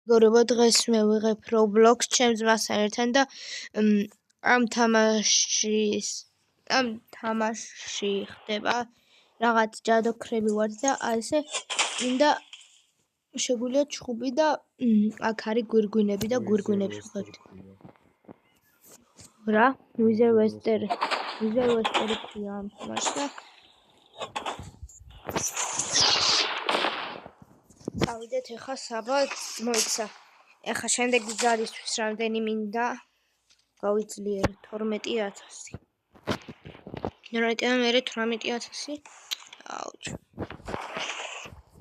მეგობრებო, დღეს მე ვიღებ Roblox ჩემს ძმასთან ერთად და ამ თამაში ხდება რაღაც ჯადოქრები ვართ და ასე მინდა შეგვიძლია ჩხუბი და აქ არის გვირგვინები და გვირგვინებს ვხებთ. რა? Wither Western ქვია ამ თამაშს და წავიდეთ ეხა საბა მოიცა. ეხა შემდეგი ძალისთვის რამდენი მინდა გავიძლიერ 12000. ნორიტა მე 18000. აუჩ.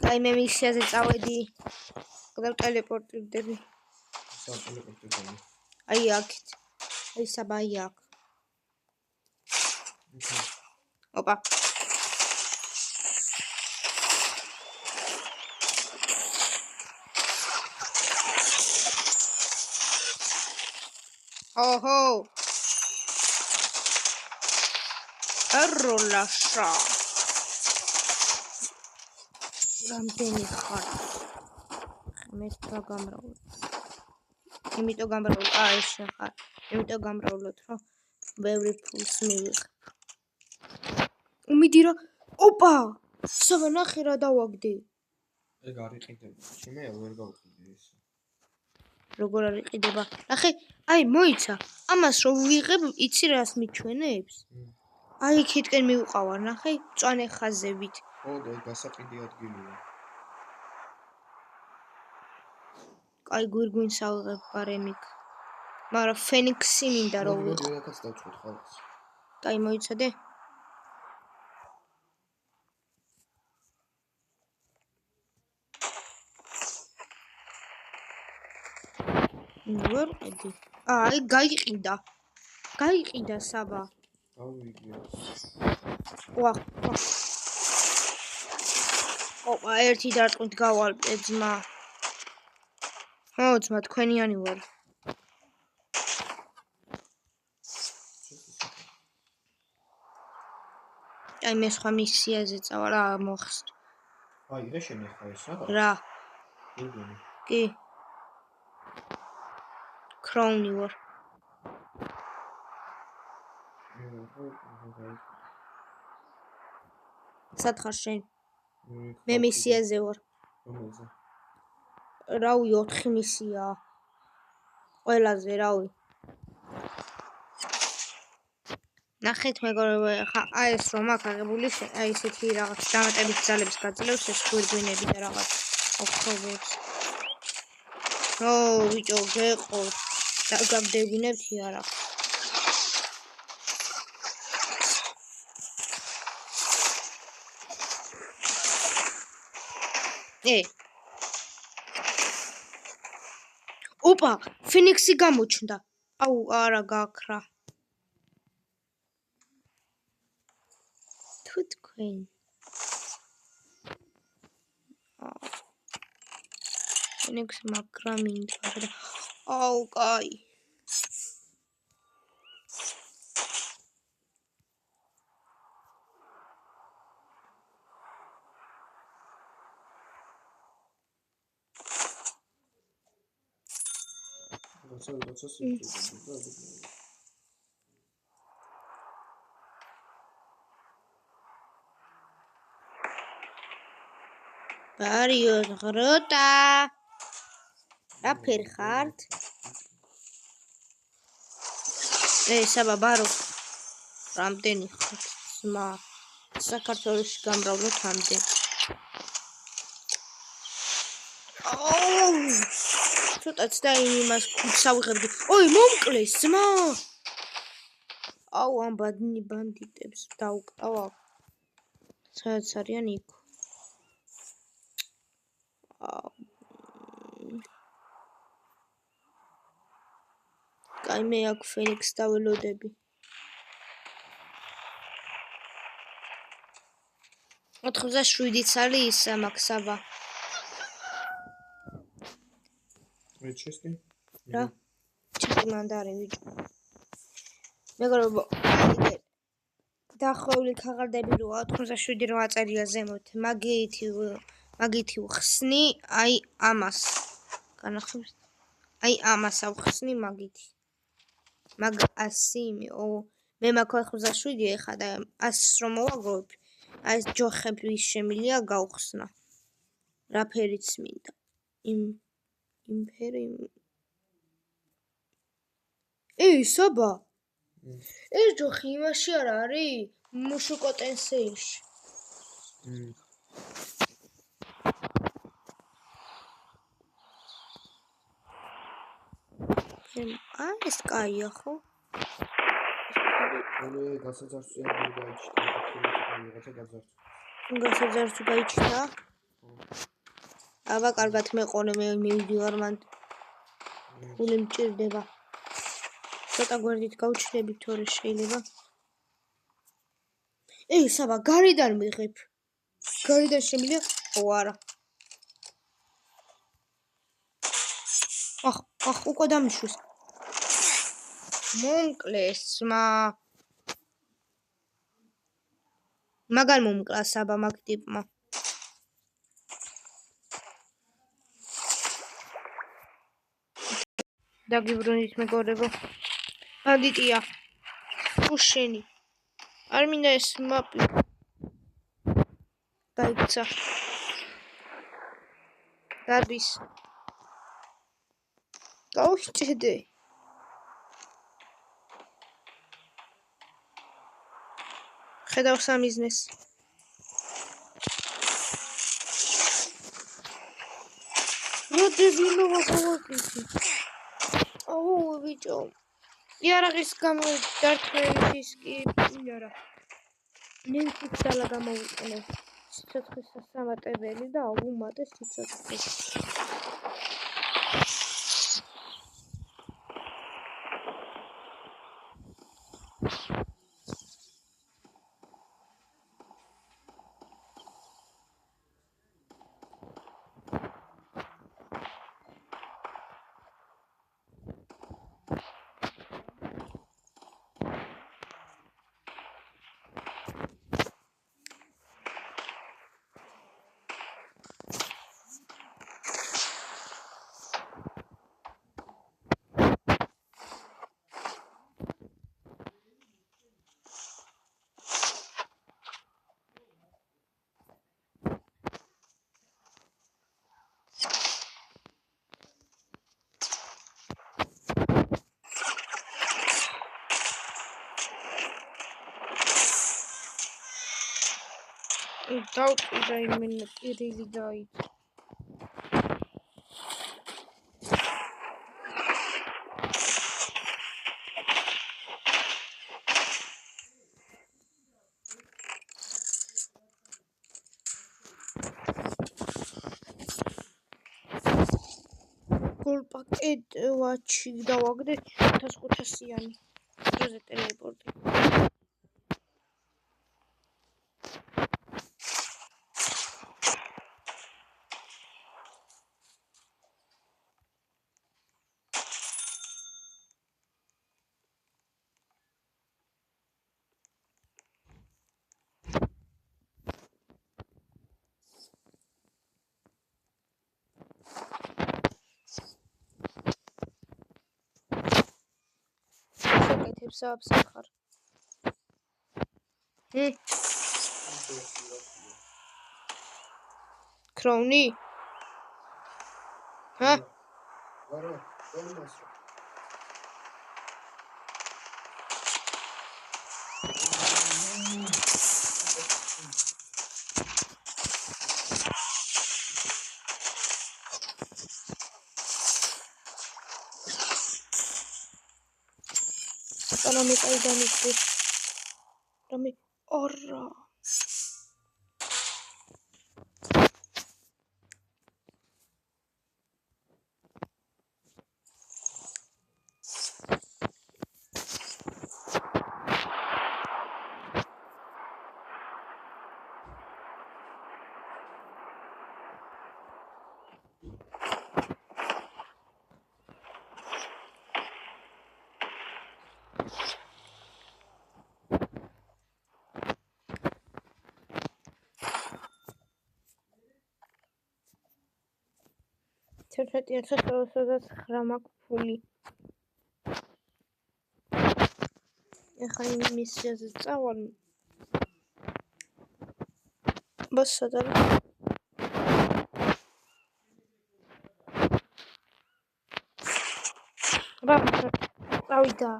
აი მე მისიაზე წავედი. და ტელეპორტირდები. აი აქეთ. აი საბა აი აქ. ოპა. ოჰო. ეროლაშა. რამდენი ხარ? მეს პროგრამულად. იმიტომ გამრავლოთ. ეს ხარ. იმიტომ გამრავლოთ, რომ ბევრი ფულს მივიღებ. უმიდი რა. ოპა! საბა ნახე რა დავაგდე. ეგ არ იყიდება. ჩემე ვერ გავყიდე ეს. როგორ არ იყიდება? ნახე, აი მოიცა. ამას რომ ვიღებ, იცი რას მიჩვენებს? აი იქეთკენ მივყავარ, ნახე, მწვანე ხაზებით. ხო, და გასაყიდი ადგილია. აი გვირგვინს ავიღებ ბარემიკ. მაგრამ ფენიქსი მინდა რომ მოდი რაკაც დავწვეთ ხალხს. აი მოიცადე. ვერ ყიდი. აი გაიყიდა. გაიყიდა საბა. გავიგე. ვახ. ოპა ერთი დარტყმით გავალპე ძმა. ხო ძმა თქვენიანი ვარ. აი მე სხვა მისიაზე წავა რა მოხსნ. აი რა შენახა ეს რა? რა. გიგონი. კი. ქროუნი ვარ. სად ხარ შენ? მე მისიაზე ვარ. რომელზე? რავი 4 მისია. ყველაზე რავი. ნახეთ მეგობრებო, ხა აი ეს რომ აქ აღებული აი ესეთი რაღაც დამატებით ძალებს გაძლევს ეს გვირგვინები და რაღაც ოქროებს. ო ბიჭო გეყო და გაგდებინებთი არა. ოპა, ფენიქსი გამოჩნდა. აუ, არა გაქრა. თუ თქვენ. ფენიქსი მაგრა მინდა. აუ, კაი. ბარიოს ღროტა. რა ფერ ხართ? საბა ბარო. რამდენი ხართ? ძმა. საქართველოში გამრავლოთ ამდენ. აუ! ცოტაც და იმას ქუჩს ავიღებდი. ოი, მომკლეს ძმა. აუ, ამ ბანდიტებს დაუკტავა. სადაც არიან იქ. კაი მე აქ ფენიქსს დაველოდები. 87 ცალი ისა მაქვს საბა. მე ჩესტი? რა? ჩესტი მანდარი ვიჭო. მეგობრებო, დაახლოებული ქაღალდები როა 87 რო აწერია ზემოთ. მაგითი ვხსნი, აი ამას. განახსოვს. აი ამას ავხსნი მაგით. მაგ 100 მე მაქვს 27 ეხა და 100 რომ მოვაგროვებ. აი ეს ჯოხები შემილია გავხსნა. რა ფერიც მინდა. იმ ფერი. საბა. ეს ჯოხი იმაში არ არის? მუშუკო ტენსეიში. ეს კაია ხო? ანუ გასაძარცვი არ გაიჩნდა, რაღაცა გაძარცვა. გასაძარცვი გაიჩნდა? აბა კარგად მეყოლე მე მივიდივარ მან. ფული მჭირდება. ცოტა გვერდით გავჩნდებით თორე შეიძლება. საბა გარედან მიღებ. გარედან შემიძლია? არა. უკვე დამიშვეს. მომკლეს მაგარ მომკლა საბა მაგ ტიპმა. დაგიბრუნით მეგობრებო. ბანდიტია. უშენი. არ მინდა ეს მაპი. დაიქცა. დადის. გავიჭედე. ხედავ სამიზნეს. როდებინო ვაკოვაკიცი. ბიჭო. იარაღის გამო დარტყმების კი არა. ნინცის ძალა გამოვიყენე. სიცოცხლის სასამატებელი და აუმატე სიცოცხლე. დავტყიდა იმენა პირილი დაიწყო. გოლპაკეტვაჩი დავაგდე 1500-იანი. დროზე ტელეპორტი. Absachar. Crowny. Huh? Rami kaydanitti. Rami orra. 11,939 მაქვს ფული. ეხლა იმ მისიაზე წავალ. ბას სად არის? რა წავიდა.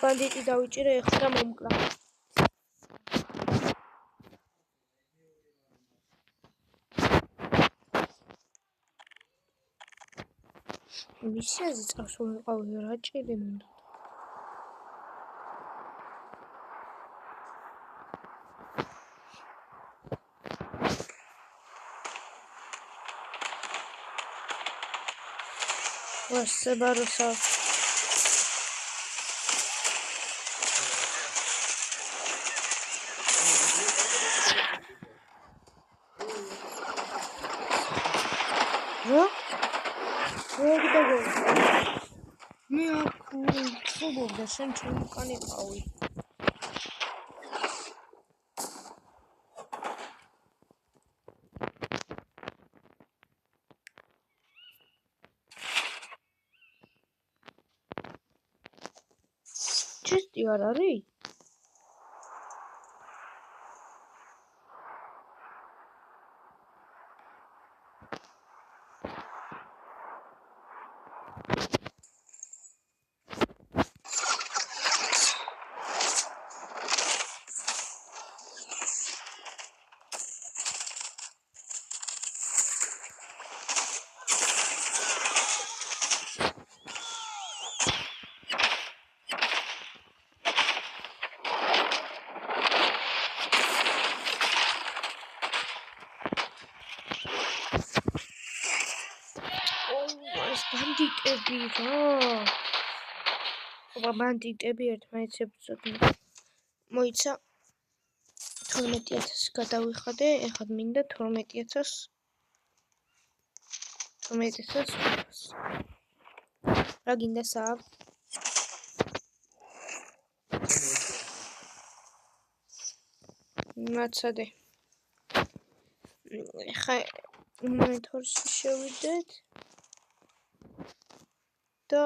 ბანდიტი დავიჭირე ეხლა და მომკრა. მისიაზე წავსულიყავი რა ჭირი მინდა. ვასებაროსა რა? მე აქ ვცხოვრობდა, შენ ჩემი უკან იყავი. ჩესტი არ არის? ბანდიტები რა. ბანდიტები ერთმანეთს ებრძოდნენ. მოიცა 12,000 გადავიხადე, ეხლა მინდა 12,500. რა გინდა სააბ? მაცადე. ეხლა ინვენტორში შევიდეთ. და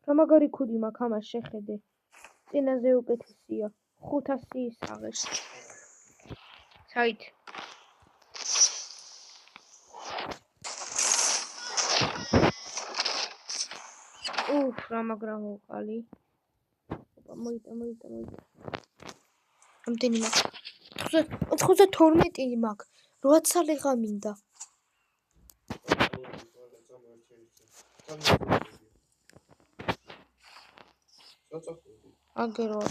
რა მაგარი ქუდი მაქვს ამას შეხედე. წინაზე უკეთესია. 500 ისაღეს. საით? რა მაგრა ვოყალი. მოიტა. რამდენი მაქვს? 92 მაქვს. 8 სალიღა მინდა. აგერო.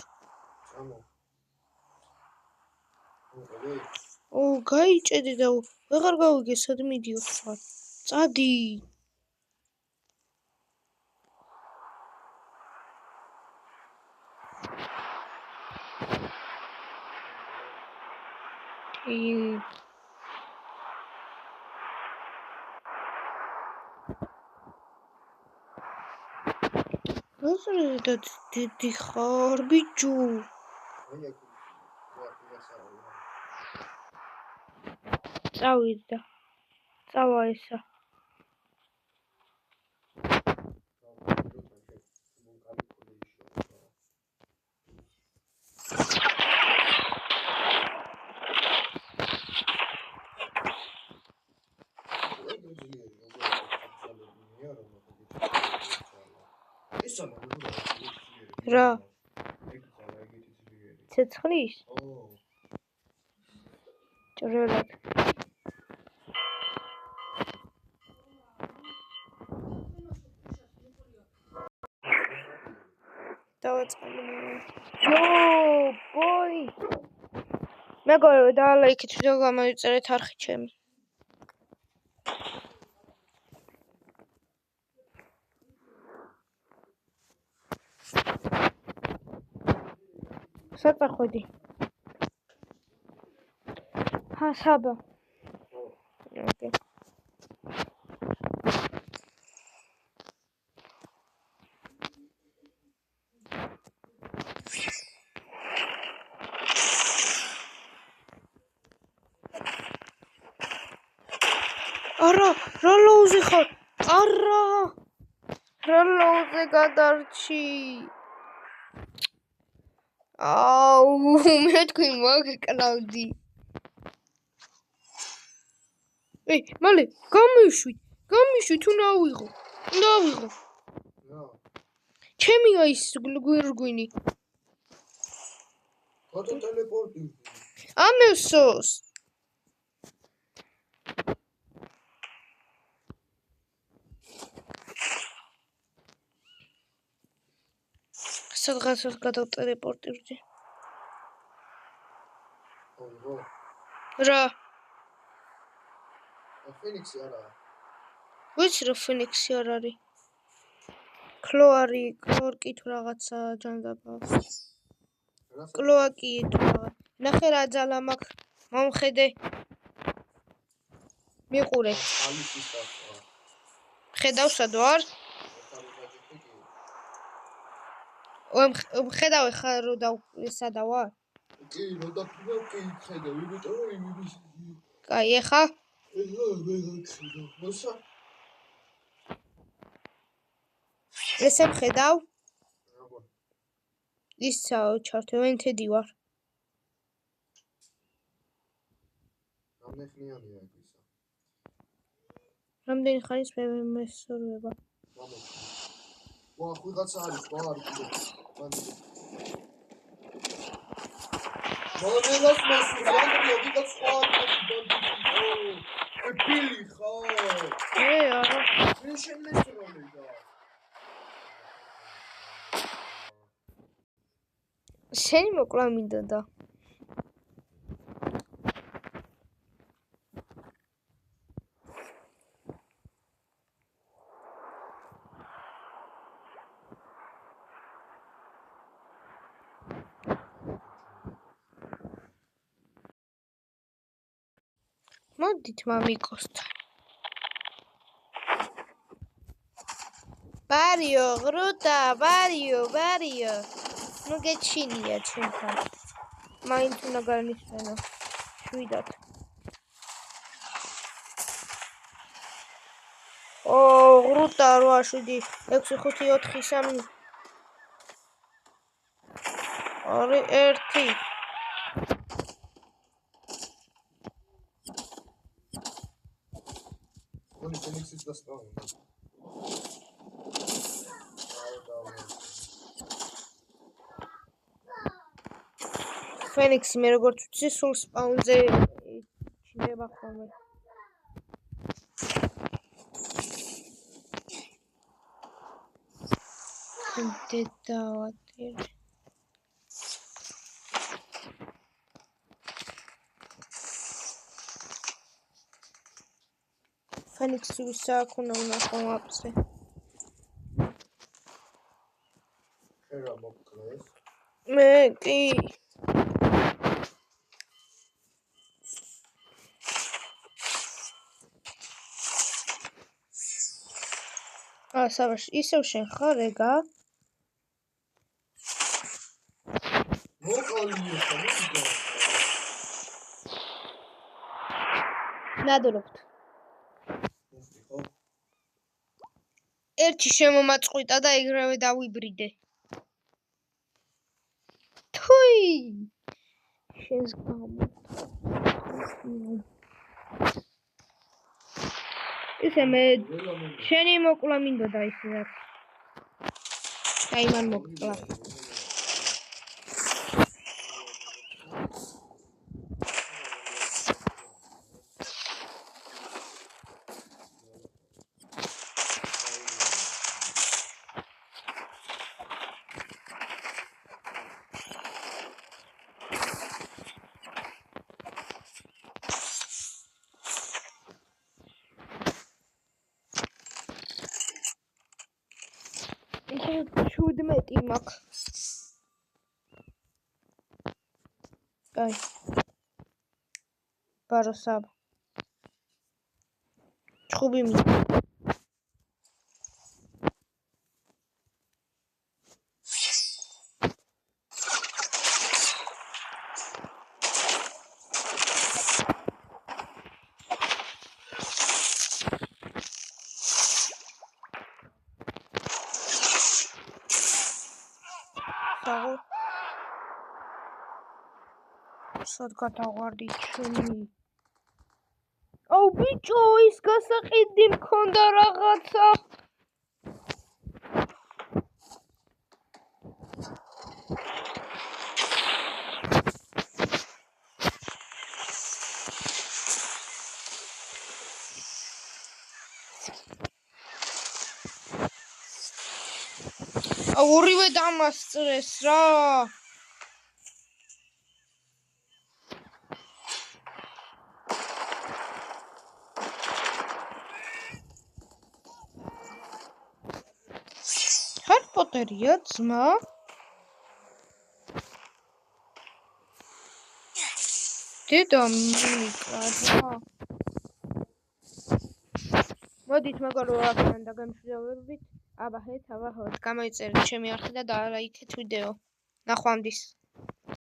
გაიჭედი და ვეღარ გავიგე სად მიდიო სხვა. წადი. და დიდი ხარ ბიჭო. წავიდა. წავა ესა. რა? ცეცხლის? ჭრელად. დავაწყებინე. ბოი. მეგობრებო, დალაიქეთ ვიდეო, გამოიწერეთ არხი ჩემი. საწახვედი. საბა. ოკეი. არა, რა ლოუზე ხარ? არა. რა ლოუზე გადარჩი? აუ, მე თქვი მოგკლავდი. მალე, გამიშვი, თუ ნავიღო. რა. ჩემია ის გვირგვინი. ხოთო ტელეპორტი. ამესოს. სადღაც გადავტელეპორტირდი. ოღო. რა? ფენიქსი არა. ვიცი რა ფენიქსი არ არის. კლორკი თუ რაღაცა ჯანდაბავს. კლოაკი თუ რაღაც. ნახე რა ძალა მაქვს. მომხედე. მიყურე. ალისის დასვა. ხედავსადო არ? ხედავ ხა რო და სადა ვარ? კი, რო დაფრინავ კი ხედავ, იმიტომ რომ იმის. კაი, ეხა? ეხა მე ხედავ. მოსა. ესე ხედავ? როგორ? ისა ჩართვენთედი ვარ. გამეხნიანია ისა. რამდენი ხანის მე მესურვება? ვა, ვიღაცა არის, ბარი კიდე. მოდელას მოსურვანია, ვიღაც სხვა არის ბანდიტი. ეფილი ხარ. არა. მე შენ მესურვებდა. შენი მოკლა მინდოდა. მოდით მამიკოსთან. ბარიო, ღრუტა, ბარიო. ნუ გეჩინია ჩემთან. მაინც უნდა განისვენო. შვიდად. ღრუტა 8 7 6 5 4 3 2 1 Oni Fenixis დასწავლენ. ფენიქსი მე როგორც ვიცი სულ სპაუნზე ჩნდება ხოლმე. დედავატირ. ფენიქსი ვისა ქონა უნახო აპზე. ხერა მოკლეს. მე კი. სავარში ისევ შენ ხარ ეგა? მოყოლია ხომ? ნადოლობთ. ხო? ერთი შემომაწყვიტა და ეგრევე დავიბრიდე. თუი! შენს გამო. ისე მე შენი მოკლა მინდოდა ისე რა. აი მან მოკლა. შუდმეტი მაქვს. აი. ბაროსაბ. ჩხუბი მი. გადავთაღო. სად გადავარდი ჩემი? აუ ბიჭო, ის გასაყიდი მქონდა რაღაცა. ორივე დამასწრეს რა. ჰარი პოტერია ძმა? დედა მიკადა. მოდით მეგობრებო, აქედან დაგემშვიდობებით. აბა ჰეთ, აბა ჰოთ, გამოიწერეთ ჩემი არხი და დაალაიქეთ ვიდეო. ნახვამდის.